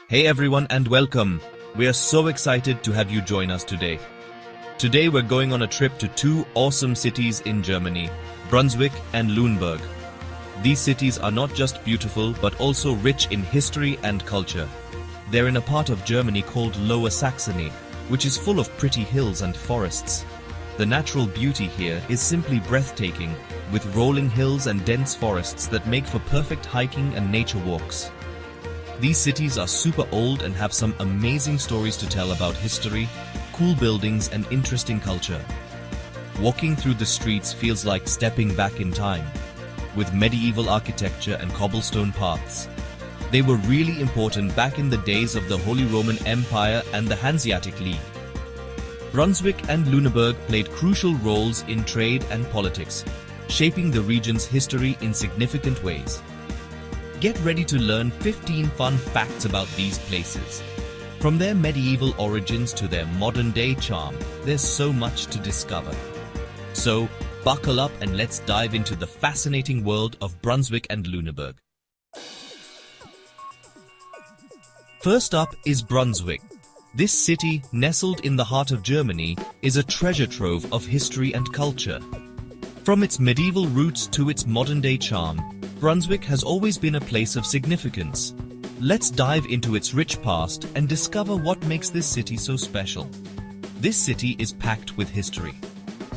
Hey everyone and welcome. We are so excited to have you join us today. Today we're going on a trip to two awesome cities in Germany, Brunswick and Luneburg. These cities are not just beautiful but also rich in history and culture. They're in a part of Germany called Lower Saxony, which is full of pretty hills and forests. The natural beauty here is simply breathtaking, with rolling hills and dense forests that make for perfect hiking and nature walks. These cities are super old and have some amazing stories to tell about history, cool buildings and interesting culture. Walking through the streets feels like stepping back in time, with medieval architecture and cobblestone paths. They were really important back in the days of the Holy Roman Empire and the Hanseatic League. Brunswick and Luneburg played crucial roles in trade and politics, shaping the region's history in significant ways. Get ready to learn 15 fun facts about these places. From their medieval origins to their modern-day charm, there's so much to discover. So, buckle up and let's dive into the fascinating world of Brunswick and Luneburg. First up is Brunswick. This city, nestled in the heart of Germany, is a treasure trove of history and culture. From its medieval roots to its modern-day charm, Brunswick has always been a place of significance. Let's dive into its rich past and discover what makes this city so special. This city is packed with history.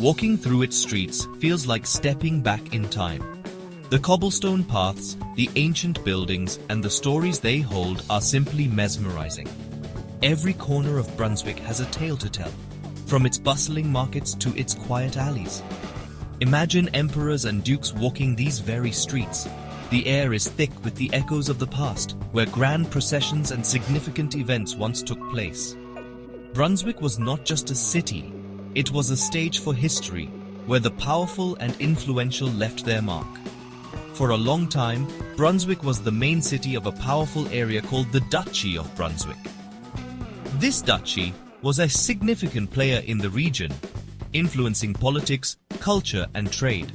Walking through its streets feels like stepping back in time. The cobblestone paths, the ancient buildings, and the stories they hold are simply mesmerizing. Every corner of Brunswick has a tale to tell, from its bustling markets to its quiet alleys. Imagine emperors and dukes walking these very streets. The air is thick with the echoes of the past, where grand processions and significant events once took place. Brunswick was not just a city, it was a stage for history, where the powerful and influential left their mark. For a long time, Brunswick was the main city of a powerful area called the Duchy of Brunswick. This duchy was a significant player in the region, influencing politics, culture and trade.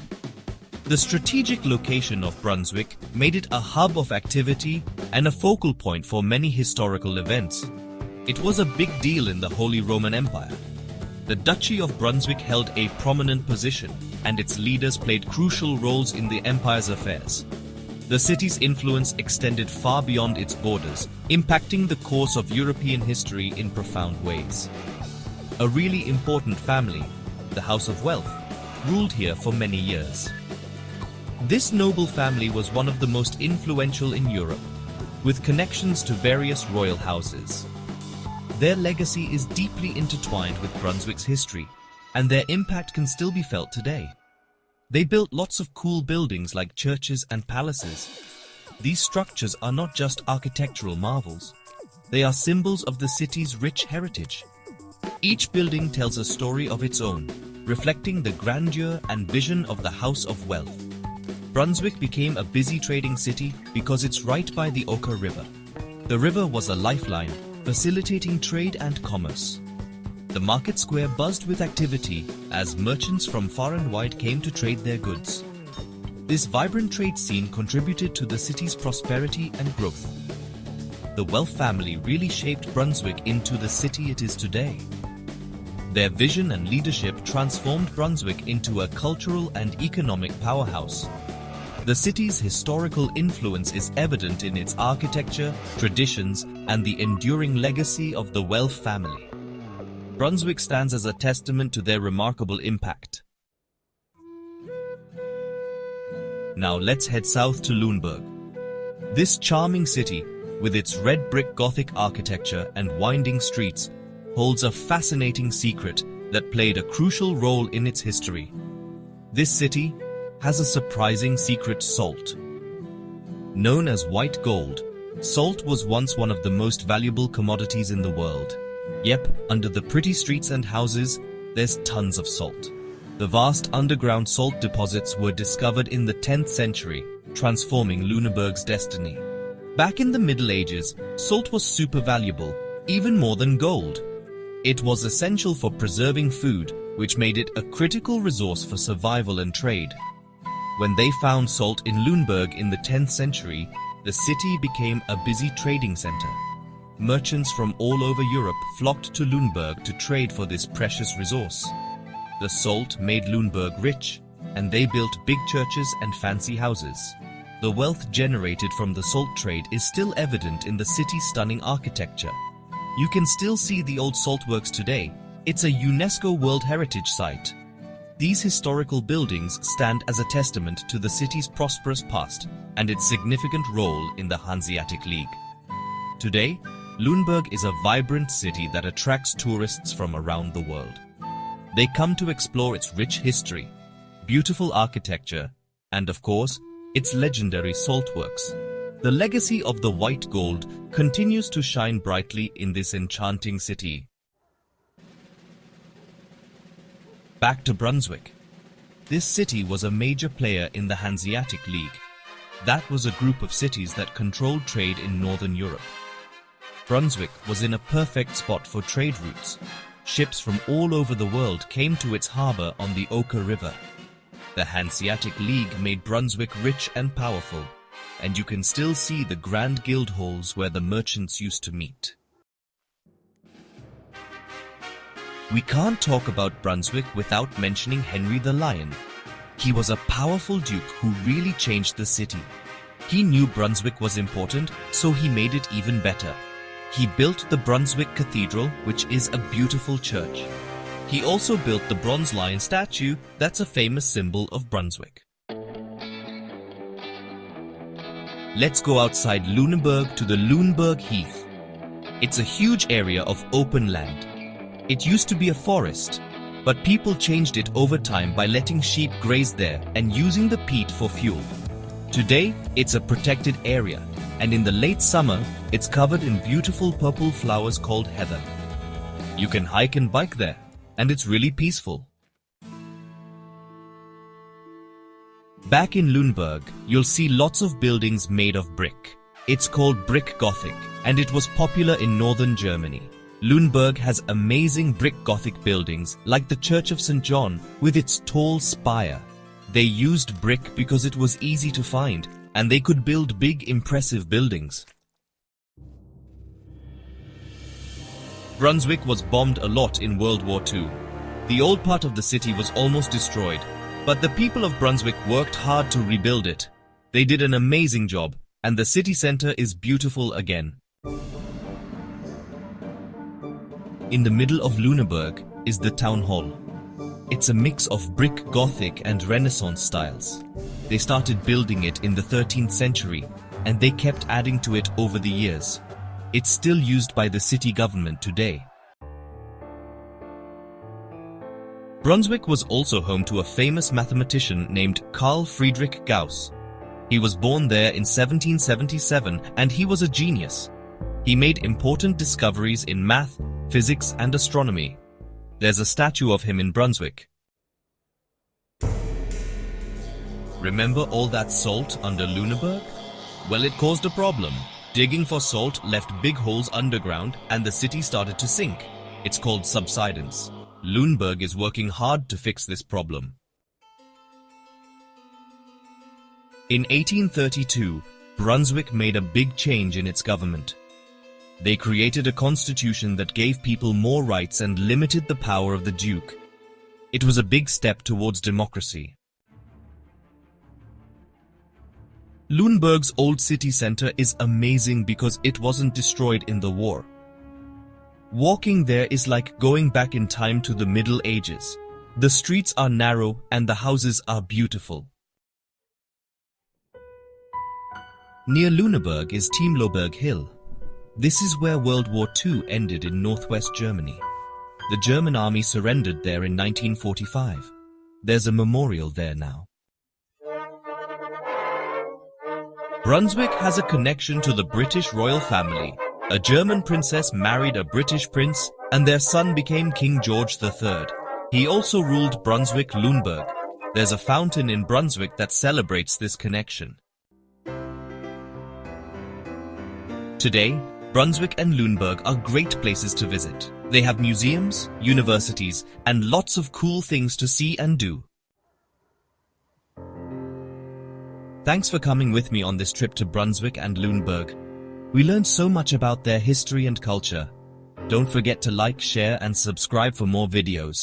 The strategic location of Brunswick made it a hub of activity and a focal point for many historical events. It was a big deal in the Holy Roman Empire. The Duchy of Brunswick held a prominent position, and its leaders played crucial roles in the empire's affairs. The city's influence extended far beyond its borders, impacting the course of European history in profound ways. A really important family, the House of Welf, ruled here for many years. This noble family was one of the most influential in Europe, with connections to various royal houses. Their legacy is deeply intertwined with Brunswick's history, and their impact can still be felt today. They built lots of cool buildings like churches and palaces. These structures are not just architectural marvels. They are symbols of the city's rich heritage. Each building tells a story of its own, reflecting the grandeur and vision of the House of Welf. Brunswick became a busy trading city because it's right by the Oker River. The river was a lifeline, facilitating trade and commerce. The market square buzzed with activity as merchants from far and wide came to trade their goods. This vibrant trade scene contributed to the city's prosperity and growth. The Welf family really shaped Brunswick into the city it is today. Their vision and leadership transformed Brunswick into a cultural and economic powerhouse. The city's historical influence is evident in its architecture, traditions, and the enduring legacy of the Welf family. Brunswick stands as a testament to their remarkable impact. Now let's head south to Luneburg. This charming city, with its red brick Gothic architecture and winding streets, holds a fascinating secret that played a crucial role in its history. This city has a surprising secret salt. Known as white gold, salt was once one of the most valuable commodities in the world. Yep, under the pretty streets and houses, there's tons of salt. The vast underground salt deposits were discovered in the 10th century, transforming Luneburg's destiny. Back in the Middle Ages, salt was super valuable, even more than gold. It was essential for preserving food, which made it a critical resource for survival and trade. When they found salt in Luneburg in the 10th century, the city became a busy trading center. Merchants from all over Europe flocked to Luneburg to trade for this precious resource. The salt made Luneburg rich, and they built big churches and fancy houses. The wealth generated from the salt trade is still evident in the city's stunning architecture. You can still see the old salt works today. It's a UNESCO World Heritage Site. These historical buildings stand as a testament to the city's prosperous past and its significant role in the Hanseatic League. Today, Luneburg is a vibrant city that attracts tourists from around the world. They come to explore its rich history, beautiful architecture, and of course, its legendary salt works. The legacy of the white gold continues to shine brightly in this enchanting city. Back to Brunswick. This city was a major player in the Hanseatic League. That was a group of cities that controlled trade in Northern Europe. Brunswick was in a perfect spot for trade routes. Ships from all over the world came to its harbor on the Oka River. The Hanseatic League made Brunswick rich and powerful, and you can still see the grand guild halls where the merchants used to meet. We can't talk about Brunswick without mentioning Henry the Lion. He was a powerful duke who really changed the city. He knew Brunswick was important, so he made it even better. He built the Brunswick Cathedral, which is a beautiful church. He also built the bronze lion statue that's a famous symbol of Brunswick. Let's go outside Luneburg to the Luneburg Heath. It's a huge area of open land. It used to be a forest, but people changed it over time by letting sheep graze there and using the peat for fuel. Today, it's a protected area, and in the late summer, it's covered in beautiful purple flowers called heather. You can hike and bike there, and it's really peaceful. Back in Luneburg, you'll see lots of buildings made of brick. It's called brick Gothic, and it was popular in northern Germany. Luneburg has amazing brick Gothic buildings like the Church of St. John with its tall spire. They used brick because it was easy to find, and they could build big, impressive buildings. Brunswick was bombed a lot in World War II. The old part of the city was almost destroyed, but the people of Brunswick worked hard to rebuild it. They did an amazing job, and the city center is beautiful again. In the middle of Luneburg is the town hall. It's a mix of brick Gothic and Renaissance styles. They started building it in the 13th century, and they kept adding to it over the years. It's still used by the city government today. Brunswick was also home to a famous mathematician named Carl Friedrich Gauss. He was born there in 1777, and he was a genius. He made important discoveries in math, physics, and astronomy. There's a statue of him in Brunswick. Remember all that salt under Luneburg? Well, it caused a problem. Digging for salt left big holes underground, and the city started to sink. It's called subsidence. Luneburg is working hard to fix this problem. In 1832, Brunswick made a big change in its government. They created a constitution that gave people more rights and limited the power of the duke. It was a big step towards democracy. Luneburg's old city center is amazing because it wasn't destroyed in the war. Walking there is like going back in time to the Middle Ages. The streets are narrow and the houses are beautiful. Near Luneburg is Tiemloberg Hill. This is where World War II ended in northwest Germany. The German army surrendered there in 1945. There's a memorial there now. Brunswick has a connection to the British royal family. A German princess married a British prince, and their son became King George III. He also ruled Brunswick-Luneburg. There's a fountain in Brunswick that celebrates this connection. Today, Brunswick and Luneburg are great places to visit. They have museums, universities, and lots of cool things to see and do. Thanks for coming with me on this trip to Brunswick and Luneburg. We learned so much about their history and culture. Don't forget to like, share and subscribe for more videos.